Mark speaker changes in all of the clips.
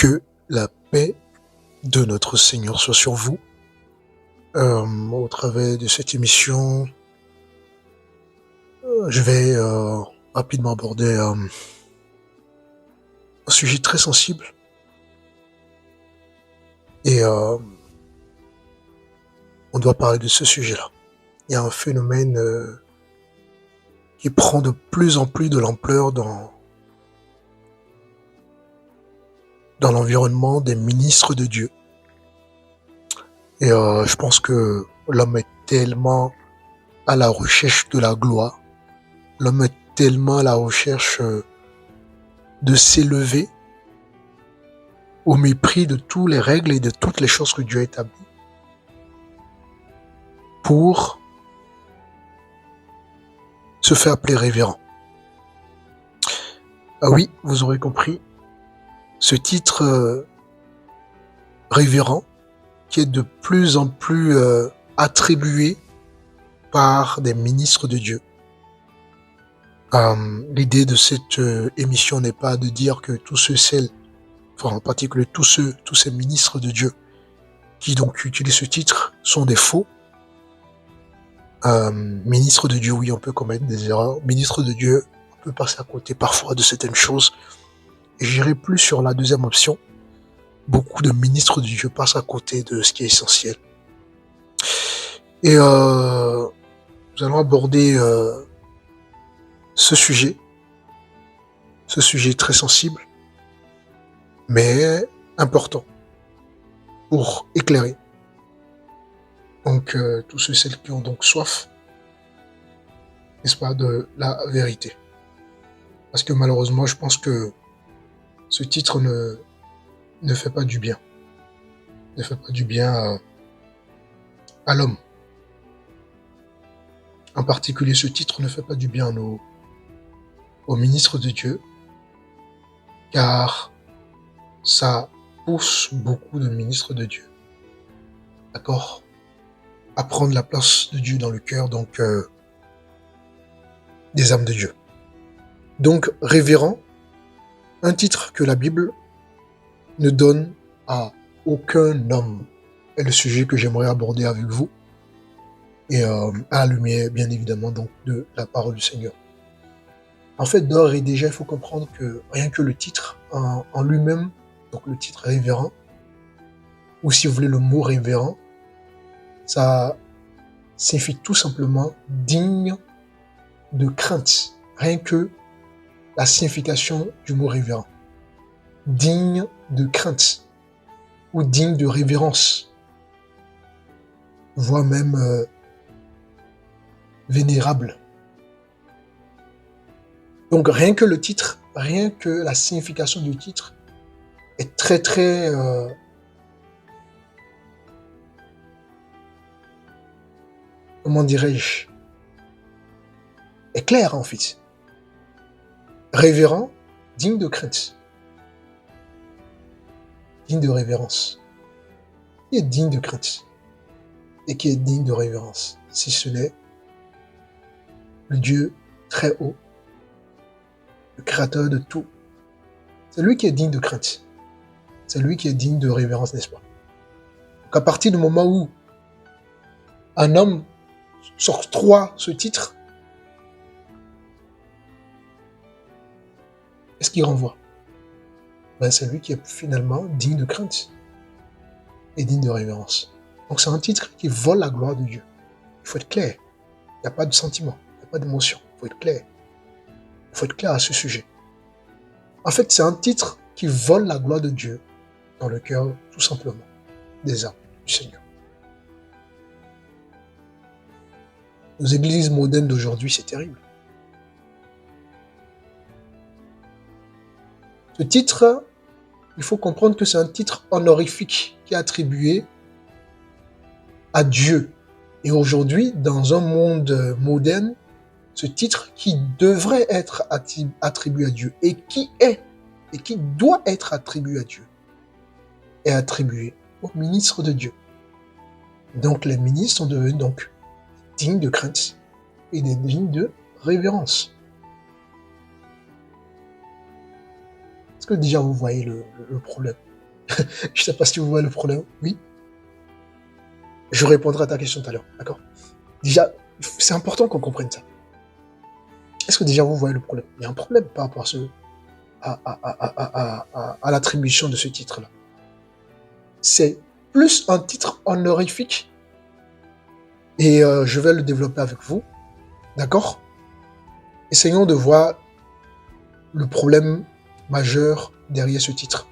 Speaker 1: Que la paix de notre Seigneur soit sur vous. Au travers de cette émission, je vais rapidement aborder un sujet très sensible et on doit parler de ce sujet-là. Il y a un phénomène qui prend de plus en plus de l'ampleur dans l'environnement des ministres de Dieu. Et je pense que l'homme est tellement à la recherche de la gloire, l'homme est tellement à la recherche de s'élever au mépris de toutes les règles et de toutes les choses que Dieu a établies pour se faire appeler révérend. Ah oui, vous aurez compris, ce titre révérend qui est de plus en plus attribué par des ministres de Dieu. L'idée de cette émission n'est pas de dire que tous ceux, celles, enfin en particulier tous ces ministres de Dieu qui donc utilisent ce titre sont des faux. Ministre de Dieu, oui, on peut commettre des erreurs. Ministre de Dieu, on peut passer à côté parfois de certaines choses. Et j'irai plus sur la deuxième option. Beaucoup de ministres de Dieu passent à côté de ce qui est essentiel. Et nous allons aborder ce sujet très sensible, mais important pour éclairer. Donc, tous ceux et celles qui ont donc soif, n'est-ce pas, de la vérité. Parce que malheureusement, je pense que ce titre ne fait pas du bien. Ne fait pas du bien à l'homme. En particulier, ce titre ne fait pas du bien aux ministres de Dieu, car ça pousse beaucoup de ministres de Dieu, d'accord, à prendre la place de Dieu dans le cœur, donc des âmes de Dieu. Donc, révérend, un titre que la Bible ne donne à aucun homme, est le sujet que j'aimerais aborder avec vous, et à la lumière, bien évidemment, donc de la parole du Seigneur. En fait, d'ores et déjà, il faut comprendre que rien que le titre en lui-même, donc le titre révérend, ou si vous voulez le mot révérend, ça signifie tout simplement digne de crainte. Rien que la signification du mot révérend. Digne de crainte ou digne de révérence, voire même vénérable. Donc rien que le titre, rien que la signification du titre est très très comment dirais-je, est clair en fait. Révérend, digne de crainte, digne de révérence. Qui est digne de crainte et qui est digne de révérence, si ce n'est le Dieu très haut, le créateur de tout. C'est lui qui est digne de crainte. C'est lui qui est digne de révérence, n'est-ce pas? Donc à partir du moment où un homme s'octroie ce titre, qu'est-ce qu'il renvoie? Ben, c'est lui qui est finalement digne de crainte et digne de révérence. Donc c'est un titre qui vole la gloire de Dieu. Il faut être clair. Il n'y a pas de sentiment, il n'y a pas d'émotion. Il faut être clair. Il faut être clair à ce sujet. En fait, c'est un titre qui vole la gloire de Dieu dans le cœur, tout simplement, des âmes du Seigneur. Nos églises modernes d'aujourd'hui, c'est terrible. Ce titre, il faut comprendre que c'est un titre honorifique qui est attribué à Dieu. Et aujourd'hui, dans un monde moderne, ce titre qui devrait être attribué à Dieu et qui doit être attribué à Dieu est attribué aux ministres de Dieu. Donc les ministres sont devenus donc dignes de crainte et dignes de révérence. Est-ce que déjà vous voyez le problème? Je ne sais pas si vous voyez le problème. Oui, je répondrai à ta question tout à l'heure. D'accord? Déjà, c'est important qu'on comprenne ça. Est-ce que déjà vous voyez le problème? Il y a un problème par rapport à l'attribution de ce titre-là. C'est plus un titre honorifique et je vais le développer avec vous. D'accord? Essayons de voir le problème majeur derrière ce titre.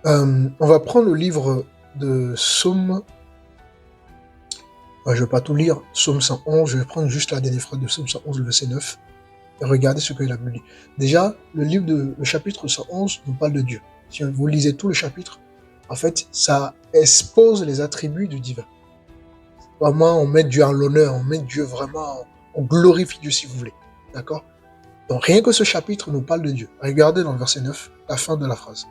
Speaker 1: On va prendre le livre de Psaume. Je ne vais pas tout lire. Psaume 111, je vais prendre juste la dernière phrase de Psaume 111, le verset 9. Et regardez ce qu'il a dit. Déjà, le chapitre 111 nous parle de Dieu. Si vous lisez tout le chapitre, en fait, ça expose les attributs du divin. Vraiment, on met Dieu en l'honneur, on met Dieu vraiment, on glorifie Dieu si vous voulez. D'accord? Donc, rien que ce chapitre nous parle de Dieu. Regardez dans le verset 9, la fin de la phrase.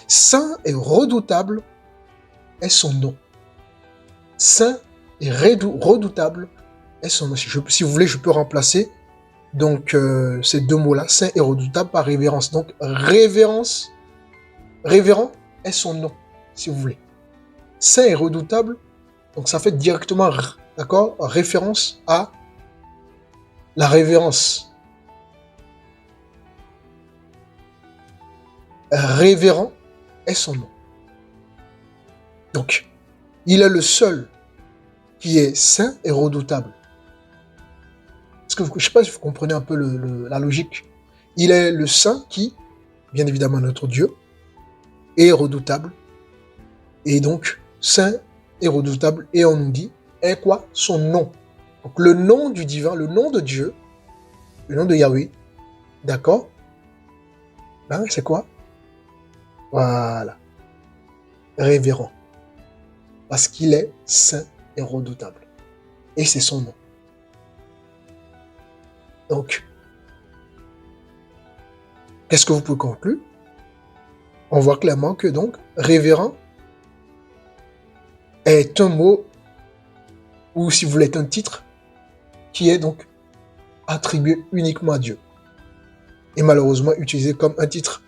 Speaker 1: Saint et redoutable est son nom. Saint et redoutable est son nom. Si vous voulez, je peux remplacer donc ces deux mots-là, saint et redoutable, par révérence. Donc, révérence, révérend est son nom, si vous voulez. Saint et redoutable, donc ça fait directement, d'accord, référence à la révérence. Révérend est son nom. Donc, il est le seul qui est saint et redoutable. Est-ce que je ne sais pas si vous comprenez un peu la logique. Il est le saint qui, bien évidemment notre Dieu, est redoutable. Et donc, saint et redoutable, et on nous dit, est quoi? Son nom. Donc, le nom du divin, le nom de Dieu, le nom de Yahweh, d'accord? Hein, c'est quoi? Voilà. Révérend. Parce qu'il est saint et redoutable. Et c'est son nom. Donc, qu'est-ce que vous pouvez conclure? On voit clairement que donc, révérend est un mot, ou si vous voulez, un titre, qui est donc attribué uniquement à Dieu. Et malheureusement utilisé comme un titre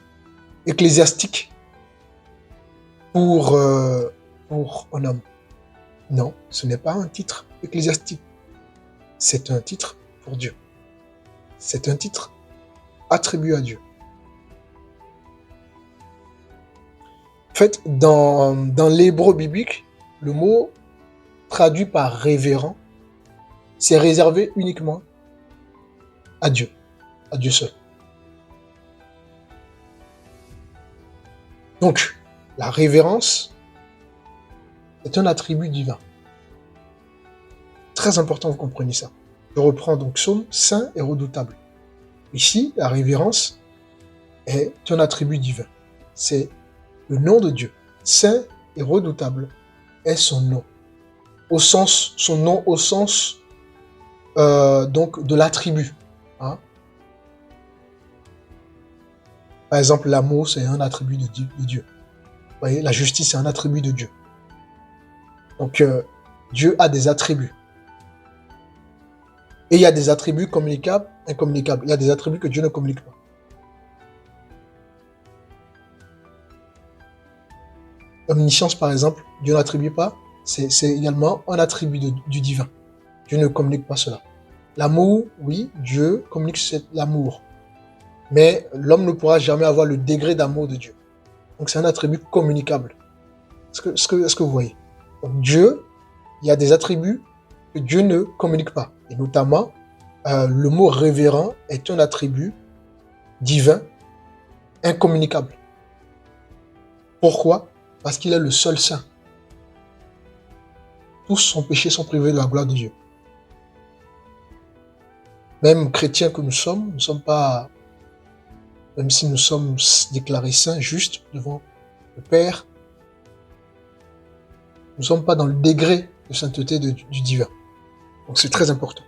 Speaker 1: ecclésiastique pour un homme. Non, ce n'est pas un titre ecclésiastique. C'est un titre pour Dieu. C'est un titre attribué à Dieu. En fait, dans l'hébreu biblique, le mot traduit par révérend, c'est réservé uniquement à Dieu seul. Donc, la révérence est un attribut divin. Très important, vous comprenez ça. Je reprends donc Psaume, saint et redoutable. Ici, la révérence est un attribut divin. C'est le nom de Dieu. Saint et redoutable est son nom. Son nom au sens donc de l'attribut. Hein? Par exemple, l'amour, c'est un attribut de Dieu. Vous voyez, la justice, c'est un attribut de Dieu. Donc, Dieu a des attributs. Et il y a des attributs communicables, incommunicables. Il y a des attributs que Dieu ne communique pas. L'omniscience, par exemple, Dieu n'attribue pas. C'est également un attribut du divin. Dieu ne communique pas cela. L'amour, oui, Dieu communique l'amour. Mais l'homme ne pourra jamais avoir le degré d'amour de Dieu. Donc c'est un attribut communicable. Est-ce que vous voyez? Donc Dieu, il y a des attributs que Dieu ne communique pas. Et notamment, le mot révérend est un attribut divin, incommunicable. Pourquoi? Parce qu'il est le seul saint. Tous sont péchés, sont privés de la gloire de Dieu. Même chrétiens que nous ne sommes pas, même si nous sommes déclarés saints, justes devant le Père, nous ne sommes pas dans le degré de sainteté du divin. Donc c'est très important.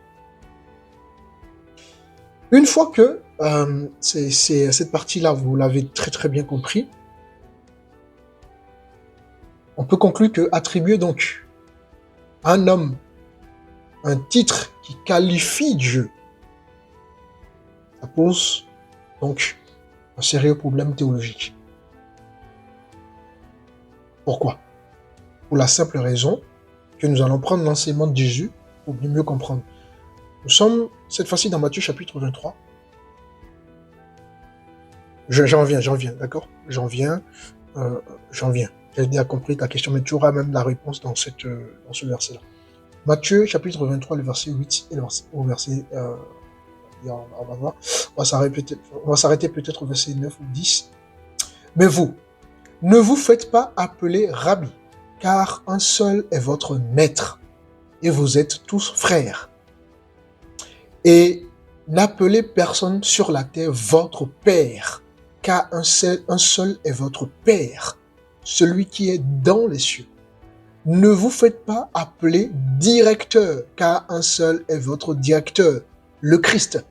Speaker 1: Une fois que cette partie-là, vous l'avez très très bien compris, on peut conclure que attribuer donc à un homme un titre qui qualifie Dieu, ça pose donc un sérieux problème théologique. Pourquoi? Pour la simple raison que nous allons prendre l'enseignement de Jésus pour mieux comprendre. Nous sommes cette fois-ci dans Matthieu chapitre 23. J'en viens, d'accord? J'en viens. J'ai déjà compris ta question, mais tu auras même la réponse dans ce verset-là. Matthieu chapitre 23, le verset 8 et au verset... on va voir. On va s'arrêter peut-être au verset 9 ou 10. Mais vous, ne vous faites pas appeler Rabbi, car un seul est votre maître, et vous êtes tous frères. Et n'appelez personne sur la terre votre Père, car un seul est votre Père, celui qui est dans les cieux. Ne vous faites pas appeler directeur, car un seul est votre directeur, le Christ.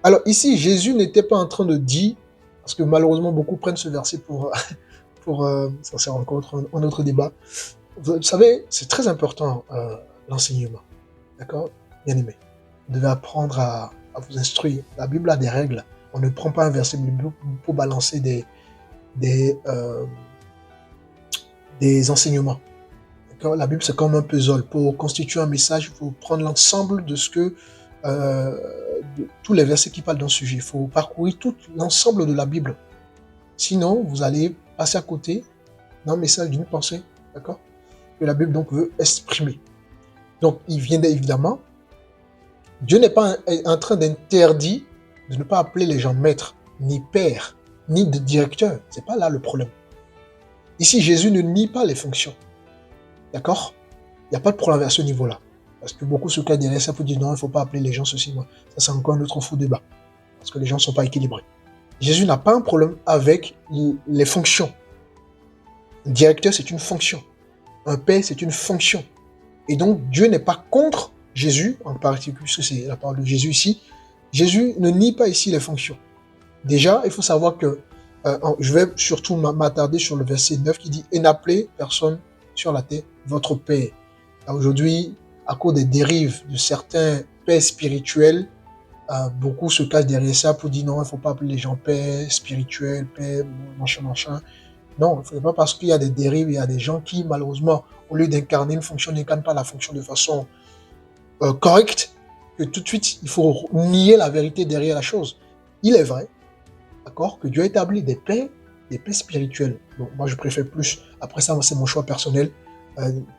Speaker 1: Alors ici, Jésus n'était pas en train de dire, parce que malheureusement beaucoup prennent ce verset pour ça c'est encore un autre débat. Vous savez, c'est très important l'enseignement, d'accord, bien aimé. Vous devez apprendre à vous instruire. La Bible a des règles. On ne prend pas un verset biblique pour balancer des enseignements. D'accord. La Bible, c'est comme un puzzle. Pour constituer un message, il faut prendre l'ensemble de ce que de tous les versets qui parlent d'un sujet. Il faut parcourir tout l'ensemble de la Bible. Sinon, vous allez passer à côté d'un message, d'une pensée, d'accord, que la Bible donc veut exprimer. Donc, il vient évidemment. Dieu n'est pas en train d'interdire de ne pas appeler les gens maîtres, ni père, ni de directeur. C'est pas là le problème. Ici, Jésus ne nie pas les fonctions. D'accord? Il n'y a pas de problème à ce niveau-là. Parce que beaucoup se cachent derrière ça pour dire non, il ne faut pas appeler les gens ceci, moi. Ça, c'est encore un autre faux débat. Parce que les gens ne sont pas équilibrés. Jésus n'a pas un problème avec les fonctions. Un directeur, c'est une fonction. Un père, c'est une fonction. Et donc, Dieu n'est pas contre Jésus, en particulier, puisque c'est la parole de Jésus ici. Jésus ne nie pas ici les fonctions. Déjà, il faut savoir que, je vais surtout m'attarder sur le verset 9 qui dit « Et n'appelez personne sur la terre votre Père ». Aujourd'hui, à cause des dérives de certains pères spirituels, beaucoup se cachent derrière ça pour dire non, il ne faut pas appeler les gens pères spirituels, pères, machin. Non, ce n'est pas parce qu'il y a des dérives, il y a des gens qui, malheureusement, au lieu d'incarner une fonction, n'incarnent pas la fonction de façon correcte, que tout de suite, il faut nier la vérité derrière la chose. Il est vrai, d'accord, que Dieu a établi des pères spirituels. Donc moi, je préfère plus, après ça, c'est mon choix personnel,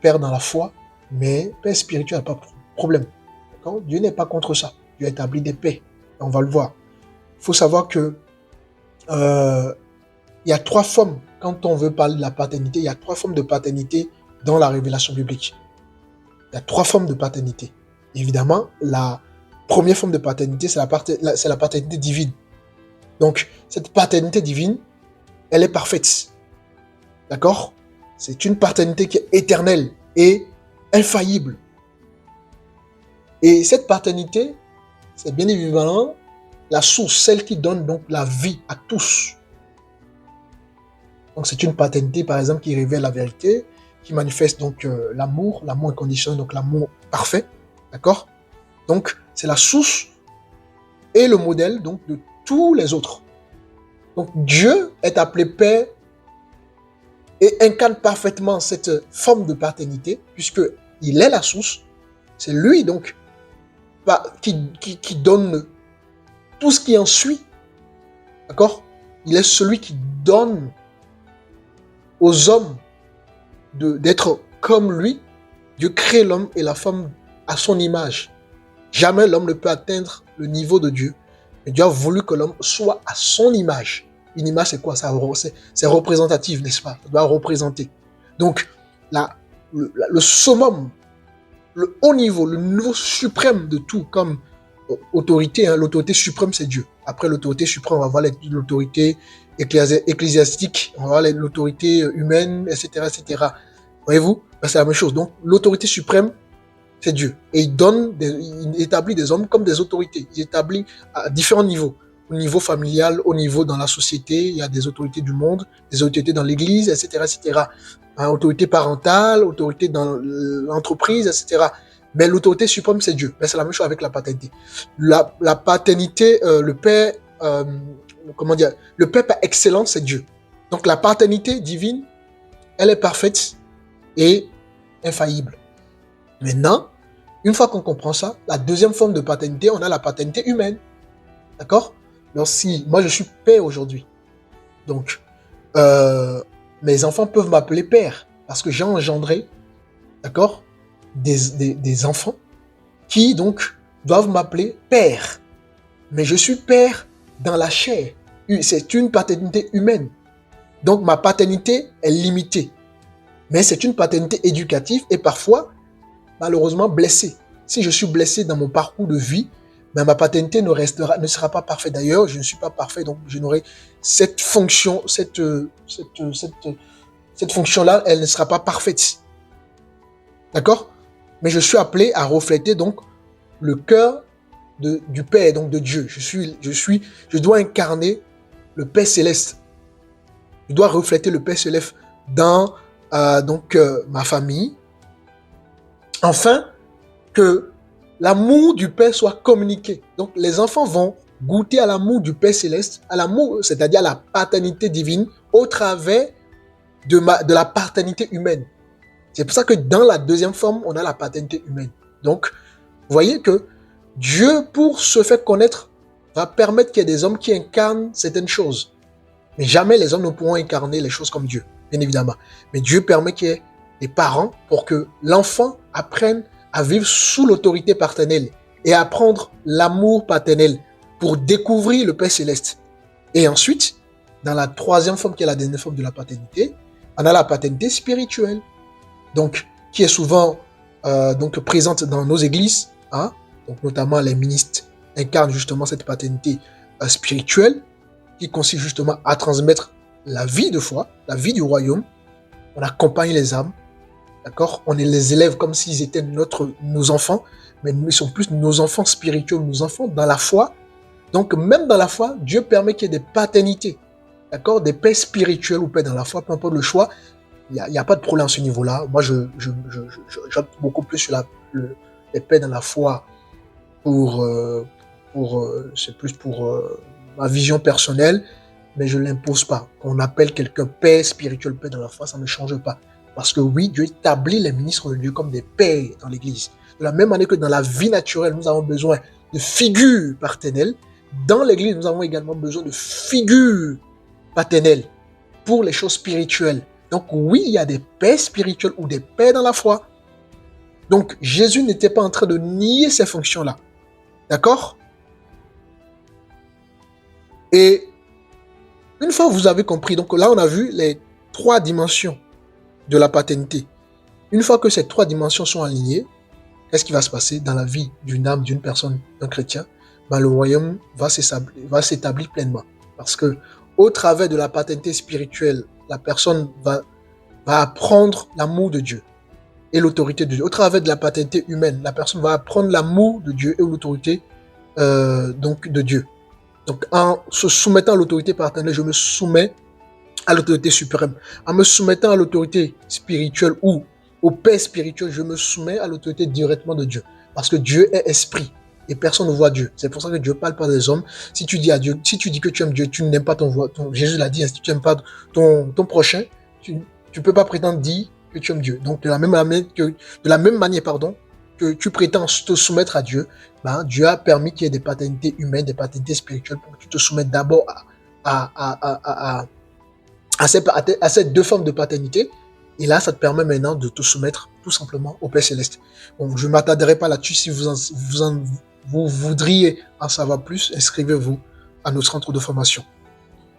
Speaker 1: père dans la foi, mais père spirituel, pas de problème. D'accord. Dieu n'est pas contre ça. Dieu a établi des pères. On va le voir. Il faut savoir que il y a trois formes, quand on veut parler de la paternité, il y a trois formes de paternité dans la révélation biblique. Il y a trois formes de paternité. Évidemment, la première forme de paternité, c'est la paternité divine. Donc, cette paternité divine, elle est parfaite. D'accord? C'est une paternité qui est éternelle et infaillible. Et cette paternité, c'est bien évidemment la source, celle qui donne donc la vie à tous. Donc, c'est une paternité, par exemple, qui révèle la vérité, qui manifeste donc l'amour inconditionnel, donc l'amour parfait. D'accord? Donc, c'est la source et le modèle donc de tous les autres. Donc, Dieu est appelé Père et incarne parfaitement cette forme de paternité, puisqu'il est la source. C'est lui, donc, qui donne tout ce qui en suit. D'accord? Il est celui qui donne aux hommes d'être comme lui. Dieu crée l'homme et la femme à son image. Jamais l'homme ne peut atteindre le niveau de Dieu. Mais Dieu a voulu que l'homme soit à son image. Une image, c'est quoi? C'est représentatif, n'est-ce pas? Ça doit représenter. Donc, le summum, le haut niveau, le niveau suprême de tout, comme autorité, l'autorité suprême, c'est Dieu. Après l'autorité suprême, on va voir l'autorité ecclésiastique, on va voir l'autorité humaine, etc., etc. Voyez-vous? C'est la même chose. Donc, l'autorité suprême, c'est Dieu. Et il établit des hommes comme des autorités. Il établit à différents niveaux. Au niveau familial, au niveau dans la société, il y a des autorités du monde, des autorités dans l'église, etc., etc. Autorité parentale, autorité dans l'entreprise, etc. Mais l'autorité suprême, c'est Dieu. Mais c'est la même chose avec la paternité. La paternité, le père, comment dire, le Père par excellence, c'est Dieu. Donc la paternité divine, elle est parfaite et infaillible. Maintenant, une fois qu'on comprend ça, la deuxième forme de paternité, on a la paternité humaine. D'accord? Donc si moi je suis père aujourd'hui, donc mes enfants peuvent m'appeler père parce que j'ai engendré, d'accord, des enfants qui donc doivent m'appeler père. Mais je suis père dans la chair. C'est une paternité humaine. Donc ma paternité est limitée. Mais c'est une paternité éducative et parfois, malheureusement, blessée. Si je suis blessé dans mon parcours de vie, ben ma paternité ne sera pas parfaite. D'ailleurs, je ne suis pas parfait, donc je n'aurai cette fonction, cette fonction-là, elle ne sera pas parfaite. D'accord? Mais je suis appelé à refléter donc le cœur du Père, donc de Dieu. Je dois incarner le Père céleste. Je dois refléter le Père céleste dans ma famille, afin que l'amour du Père soit communiqué. Donc les enfants vont goûter à l'amour du Père céleste, à l'amour, c'est-à-dire à la paternité divine, au travers de la paternité humaine. C'est pour ça que dans la deuxième forme, on a la paternité humaine. Donc, vous voyez que Dieu, pour se faire connaître, va permettre qu'il y ait des hommes qui incarnent certaines choses. Mais jamais les hommes ne pourront incarner les choses comme Dieu, bien évidemment. Mais Dieu permet qu'il y ait des parents pour que l'enfant apprenne à vivre sous l'autorité paternelle et à apprendre l'amour paternel pour découvrir le Père céleste. Et ensuite, dans la troisième forme qui est la dernière forme de la paternité, on a la paternité spirituelle, donc qui est souvent présente dans nos églises, hein, donc notamment les ministres incarnent justement cette paternité spirituelle qui consiste justement à transmettre la vie de foi, la vie du royaume. On accompagne les âmes, d'accord? On les élève comme s'ils étaient nos enfants, mais ils sont plus nos enfants spirituels, nos enfants dans la foi. Donc même dans la foi, Dieu permet qu'il y ait des paternités, d'accord? Des pères spirituels ou pères dans la foi, peu importe le choix. Il n'y a pas de problème à ce niveau-là. Moi, j'opte beaucoup plus sur les pères dans la foi c'est plus pour ma vision personnelle, mais je ne l'impose pas. Qu'on appelle quelqu'un père spirituel, père dans la foi, ça ne change pas. Parce que oui, Dieu établit les ministres de Dieu comme des pères dans l'Église. De la même manière que dans la vie naturelle, nous avons besoin de figures paternelles, dans l'Église, nous avons également besoin de figures paternelles pour les choses spirituelles. Donc oui, il y a des pères spirituels ou des pères dans la foi. Donc Jésus n'était pas en train de nier ces fonctions-là. D'accord? Et une fois que vous avez compris, donc là on a vu les 3 dimensions de la paternité. Une fois que ces 3 dimensions sont alignées, qu'est-ce qui va se passer dans la vie d'une âme, d'une personne, d'un chrétien? Ben, le royaume va s'établir pleinement. Parce que au travers de la paternité spirituelle, la personne va apprendre l'amour de Dieu et l'autorité de Dieu. Au travers de la paternité humaine, la personne va apprendre l'amour de Dieu et l'autorité de Dieu. Donc, en se soumettant à l'autorité paternelle, je me soumets à l'autorité suprême. En me soumettant à l'autorité spirituelle ou au Père spirituel, je me soumets à l'autorité directement de Dieu. Parce que Dieu est esprit et personne ne voit Dieu. C'est pour ça que Dieu ne parle pas des hommes. Si tu dis à Dieu, si tu dis que tu aimes Dieu, tu n'aimes pas Jésus l'a dit, si tu n'aimes pas ton prochain, tu ne peux pas prétendre dire que tu aimes Dieu. Donc, de la même manière, que tu prétends te soumettre à Dieu, ben, Dieu a permis qu'il y ait des paternités humaines, des paternités spirituelles pour que tu te soumettes d'abord à ces 2 formes de paternité. Et là, ça te permet maintenant de te soumettre tout simplement au Père Céleste. Bon, je ne m'attarderai pas là-dessus. Si vous voudriez en savoir plus, inscrivez-vous à notre centre de formation.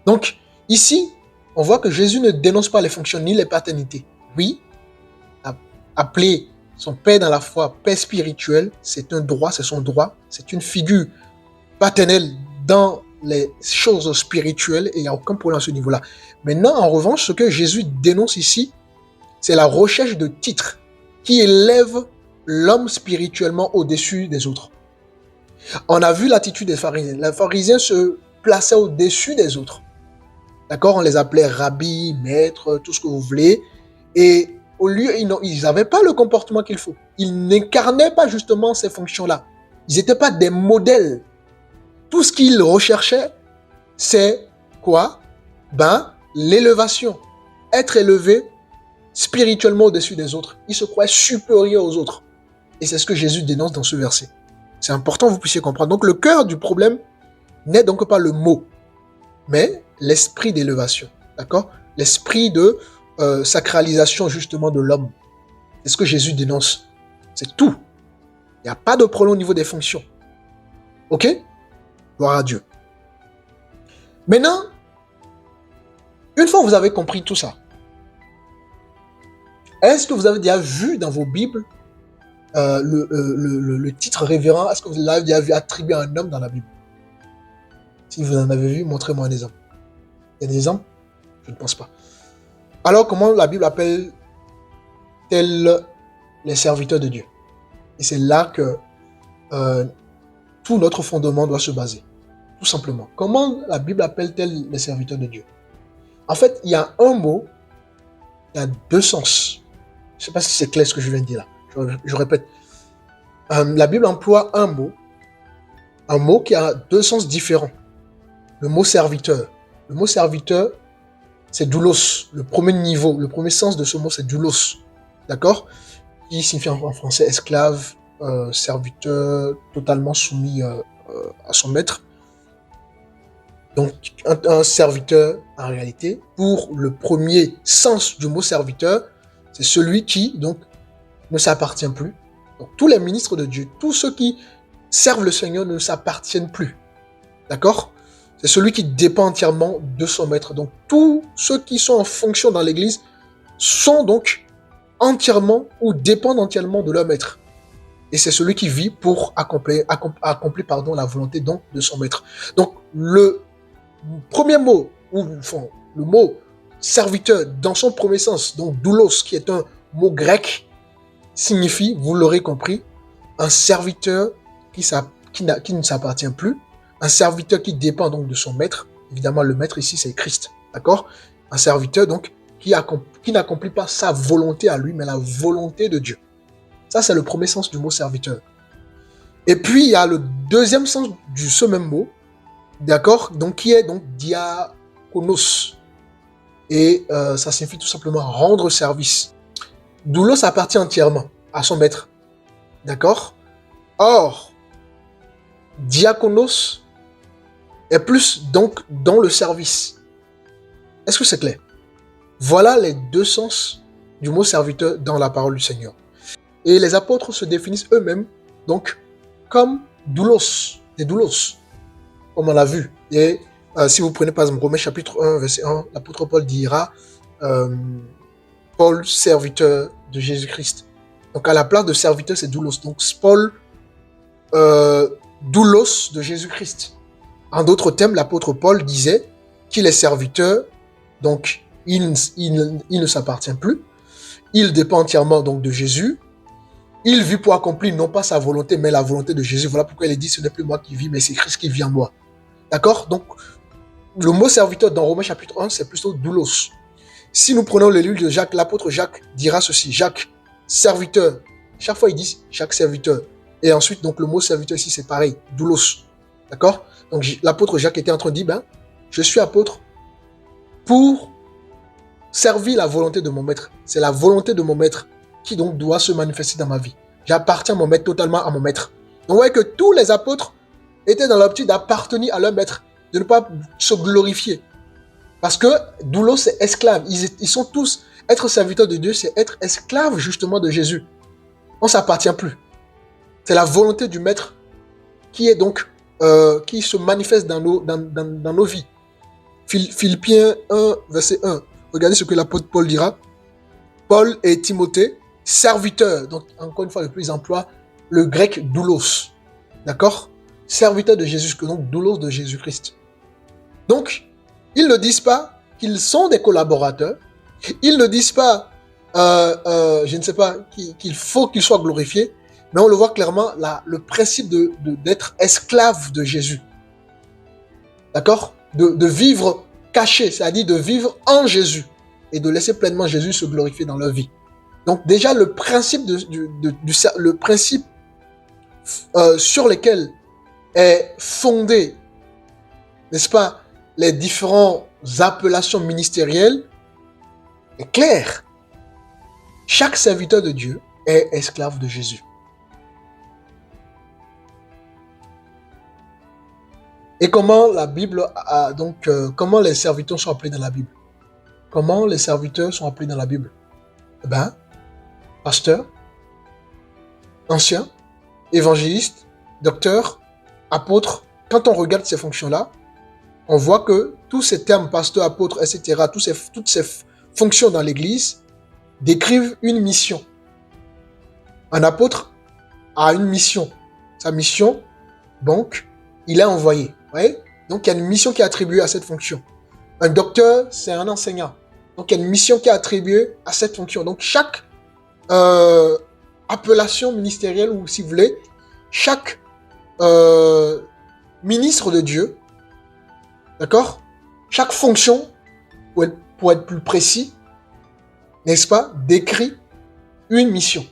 Speaker 1: Donc, ici, on voit que Jésus ne dénonce pas les fonctions ni les paternités. Oui, appeler son Père dans la foi, Père spirituel, c'est un droit, c'est son droit. C'est une figure paternelle dans les choses spirituelles et il n'y a aucun problème à ce niveau-là. Maintenant, en revanche, ce que Jésus dénonce ici, c'est la recherche de titres qui élève l'homme spirituellement au-dessus des autres. On a vu l'attitude des pharisiens. Les pharisiens se plaçaient au-dessus des autres. D'accord? On les appelait rabbi, maître, tout ce que vous voulez. Et au lieu, ils n'avaient pas le comportement qu'il faut. Ils n'incarnaient pas justement ces fonctions-là. Ils n'étaient pas des modèles. Tout ce qu'ils recherchaient, c'est quoi? L'élévation. Être élevé spirituellement au-dessus des autres. Il se croit supérieur aux autres. Et c'est ce que Jésus dénonce dans ce verset. C'est important que vous puissiez comprendre. Donc le cœur du problème n'est donc pas le mot, mais l'esprit d'élévation. D'accord? L'esprit de sacralisation justement de l'homme. C'est ce que Jésus dénonce. C'est tout. Il n'y a pas de problème au niveau des fonctions. Ok? Gloire à Dieu. Maintenant, une fois que vous avez compris tout ça, est-ce que vous avez déjà vu dans vos Bibles le titre révérend? Est-ce que vous l'avez déjà vu attribué à un homme dans la Bible? Si vous en avez vu, montrez-moi un exemple. Il y a des exemples? Je ne pense pas. Alors, comment la Bible appelle-t-elle les serviteurs de Dieu? Et c'est là que tout notre fondement doit se baser. Tout simplement. Comment la Bible appelle-t-elle les serviteurs de Dieu? En fait, il y a un mot, il y a deux sens. Je ne sais pas si c'est clair ce que je viens de dire là. Je répète. La Bible emploie un mot qui a deux sens différents. Le mot serviteur. Le mot serviteur, c'est doulos. Le premier niveau, le premier sens de ce mot, c'est doulos. D'accord? Qui signifie en français esclave, serviteur, totalement soumis à son maître. Donc, un serviteur, en réalité, pour le premier sens du mot serviteur, c'est celui qui, donc, ne s'appartient plus. Donc, tous les ministres de Dieu, tous ceux qui servent le Seigneur ne s'appartiennent plus. D'accord? C'est celui qui dépend entièrement de son maître. Donc, tous ceux qui sont en fonction dans l'Église sont donc entièrement ou dépendent entièrement de leur maître. Et c'est celui qui vit pour accomplir la volonté donc, de son maître. Donc, le premier mot, ou le mot serviteur dans son premier sens, donc doulos, qui est un mot grec, signifie, vous l'aurez compris, un serviteur qui ne s'appartient plus, un serviteur qui dépend donc de son maître. Évidemment, le maître ici, c'est Christ. D'accord? Un serviteur donc qui n'accomplit pas sa volonté à lui, mais la volonté de Dieu. Ça, c'est le premier sens du mot serviteur. Et puis, il y a le deuxième sens de ce même mot, d'accord? Donc, qui est donc diakonos. Et ça signifie tout simplement rendre service. Doulos appartient entièrement à son maître. D'accord? Or, diakonos est plus donc dans le service. Est-ce que c'est clair? Voilà les deux sens du mot serviteur dans la parole du Seigneur. Et les apôtres se définissent eux-mêmes donc comme doulos, des doulos, comme on l'a vu. Et si vous prenez par exemple Romains chapitre 1, verset 1, l'apôtre Paul dira Paul, serviteur de Jésus-Christ. Donc à la place de serviteur, c'est doulos. Donc Paul, doulos de Jésus-Christ. En d'autres termes, l'apôtre Paul disait qu'il est serviteur, donc il ne s'appartient plus. Il dépend entièrement donc de Jésus. Il vit pour accomplir non pas sa volonté, mais la volonté de Jésus. Voilà pourquoi il est dit, ce n'est plus moi qui vis, mais c'est Christ qui vit en moi. D'accord? Donc, le mot serviteur dans Romains chapitre 1, c'est plutôt doulos. Si nous prenons le livre de Jacques, l'apôtre Jacques dira ceci. Jacques, serviteur. Chaque fois, il dit Jacques, serviteur. Et ensuite, donc, le mot serviteur ici, c'est pareil, doulos. D'accord? Donc, l'apôtre Jacques était en train de dire, je suis apôtre pour servir la volonté de mon maître. C'est la volonté de mon maître qui donc doit se manifester dans ma vie. J'appartiens à mon maître, totalement à mon maître. Donc, vous voyez que tous les apôtres étaient dans l'optique d'appartenir à leur maître, de ne pas se glorifier. Parce que doulos, c'est esclave. Ils sont tous, être serviteurs de Dieu, c'est être esclave justement de Jésus. On ne s'appartient plus. C'est la volonté du maître qui est donc, qui se manifeste dans nos vies. Philippiens 1, verset 1. Regardez ce que l'apôtre Paul dira. Paul et Timothée, serviteurs. Donc, encore une fois, le plus emploie le grec doulos. D'accord? Serviteurs de Jésus, donc doulos de Jésus-Christ. Donc, ils ne disent pas qu'ils sont des collaborateurs. Ils ne disent pas, je ne sais pas, qu'il faut qu'ils soient glorifiés. Mais on le voit clairement, le principe d'être esclave de Jésus. D'accord? De vivre caché, c'est-à-dire de vivre en Jésus et de laisser pleinement Jésus se glorifier dans leur vie. Donc déjà, le principe, sur lequel est fondée, n'est-ce pas, les différentes appellations ministérielles est claire. Chaque serviteur de Dieu est esclave de Jésus. Et comment la Bible a donc comment les serviteurs sont appelés dans la Bible? Comment les serviteurs sont appelés dans la Bible? Eh ben, pasteur, ancien, évangéliste, docteur, apôtre. Quand on regarde ces fonctions-là, on voit que tous ces termes, pasteur, apôtre, etc., toutes ces fonctions dans l'Église décrivent une mission. Un apôtre a une mission. Sa mission, donc, il est envoyé. Vous voyez? Donc, il y a une mission qui est attribuée à cette fonction. Un docteur, c'est un enseignant. Donc, il y a une mission qui est attribuée à cette fonction. Donc, chaque appellation ministérielle, ou si vous voulez, chaque ministre de Dieu, d'accord? Chaque fonction, pour être plus précis, n'est-ce pas, décrit une mission.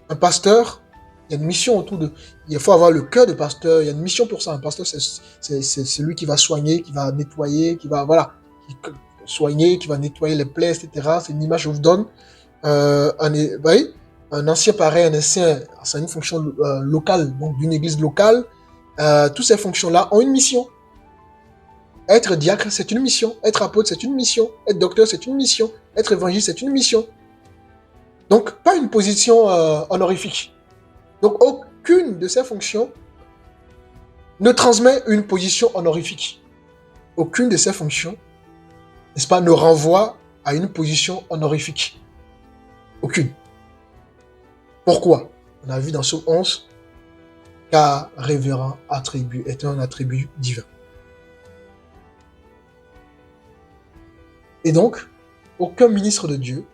Speaker 1: Un pasteur, il y a une mission autour de... Il faut avoir le cœur de pasteur, il y a une mission pour ça. Un pasteur, c'est celui qui va soigner, qui va nettoyer, qui va, voilà, soigner, qui va nettoyer les plaies, etc. C'est une image que je vous donne. Vous voyez, un ancien pareil, un ancien, c'est une fonction locale, donc d'une église locale. Toutes ces fonctions-là ont une mission. Être diacre, c'est une mission. Être apôtre, c'est une mission. Être docteur, c'est une mission. Être évangéliste, c'est une mission. Donc, pas une position honorifique. Donc, aucune de ces fonctions ne transmet une position honorifique. Aucune de ces fonctions, n'est-ce pas, ne renvoie à une position honorifique. Aucune. Pourquoi? On a vu dans Psaume 11, car révérend attribut est un attribut divin. Et donc, aucun ministre de Dieu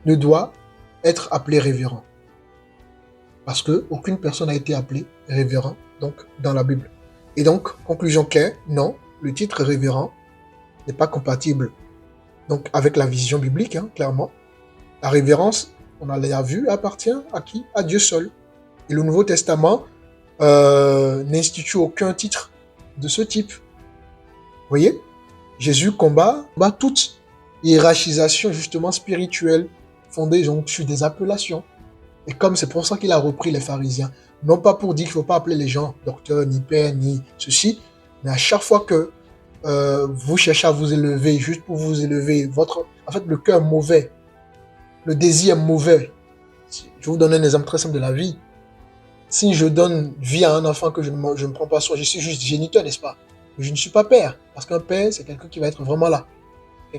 Speaker 1: ne doit être appelé révérend. Parce qu'aucune personne n'a été appelée révérend donc, dans la Bible. Et donc, conclusion claire, non, le titre révérend n'est pas compatible donc, avec la vision biblique, hein, clairement. La révérence, on l'a vu, appartient à qui? À Dieu seul. Et le Nouveau Testament n'institue aucun titre de ce type. Vous voyez? Jésus combat toute hiérarchisation justement spirituelle fondée donc, sur des appellations. Et comme c'est pour ça qu'il a repris les pharisiens, non pas pour dire qu'il ne faut pas appeler les gens docteur, ni père, ni ceci, mais à chaque fois que vous cherchez à vous élever, juste pour vous élever, en fait, le cœur mauvais, le désir mauvais. Je vous donne un exemple très simple de la vie. Si je donne vie à un enfant que je ne prends pas soin, je suis juste géniteur, n'est-ce pas? Je ne suis pas père, parce qu'un père, c'est quelqu'un qui va être vraiment là. Un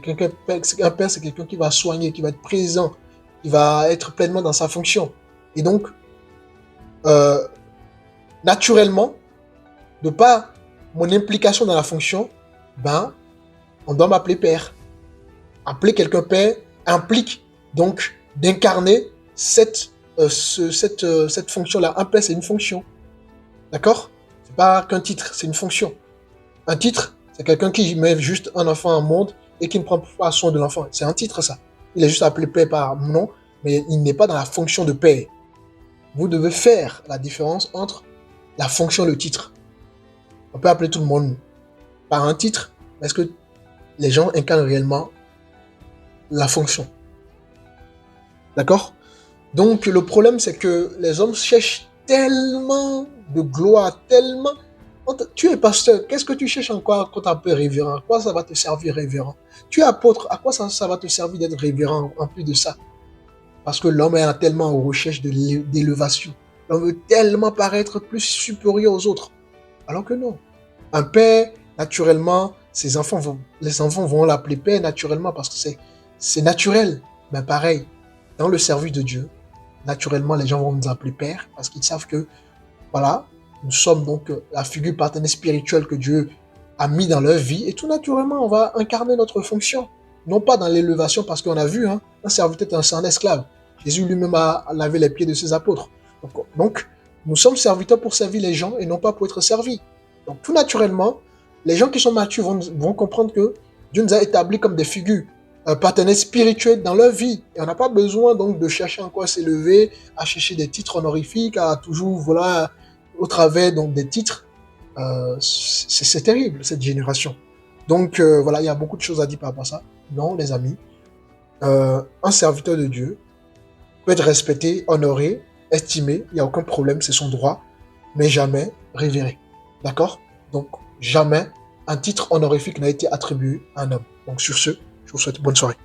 Speaker 1: père, c'est quelqu'un qui va soigner, qui va être présent, qui va être pleinement dans sa fonction. Et donc, naturellement, de par mon implication dans la fonction, on doit m'appeler père. Appeler quelqu'un père implique donc d'incarner cette fonction-là. Un père, c'est une fonction. D'accord? C'est pas qu'un titre, c'est une fonction. Un titre, c'est quelqu'un qui met juste un enfant au monde et qui ne prend pas soin de l'enfant. C'est un titre, ça. Il est juste appelé père par nom, mais il n'est pas dans la fonction de père. Vous devez faire la différence entre la fonction et le titre. On peut appeler tout le monde par un titre, mais est-ce que les gens incarnent réellement la fonction? D'accord? Donc, le problème, c'est que les hommes cherchent tellement de gloire, tellement... Tu es pasteur, qu'est-ce que tu cherches encore quand tu es révérend? À quoi ça va te servir révérend? Tu es apôtre, à quoi ça va te servir d'être révérend en plus de ça? Parce que l'homme est tellement en recherche d'élévation. L'homme veut tellement paraître plus supérieur aux autres. Alors que non. Un père, naturellement, les enfants vont l'appeler père naturellement parce que c'est naturel. Mais pareil, dans le service de Dieu, naturellement, les gens vont nous appeler père parce qu'ils savent que, voilà, nous sommes donc la figure partenaire spirituelle que Dieu a mis dans leur vie et tout naturellement, on va incarner notre fonction. Non pas dans l'élévation parce qu'on a vu, un serviteur est un esclave. Jésus lui-même a lavé les pieds de ses apôtres. Donc, nous sommes serviteurs pour servir les gens et non pas pour être servis. Donc, tout naturellement, les gens qui sont matures vont comprendre que Dieu nous a établis comme des figures partenaires spirituels dans leur vie. Et on n'a pas besoin donc de chercher encore à s'élever, à chercher des titres honorifiques, à toujours, voilà, au travers donc des titres, C'est terrible, cette génération. Donc, voilà, il y a beaucoup de choses à dire par rapport à ça. Non, les amis, un serviteur de Dieu peut être respecté, honoré, estimé, il n'y a aucun problème, c'est son droit, mais jamais révéré. D'accord? Donc, jamais un titre honorifique n'a été attribué à un homme. Donc, sur ce, je vous souhaite bonne soirée.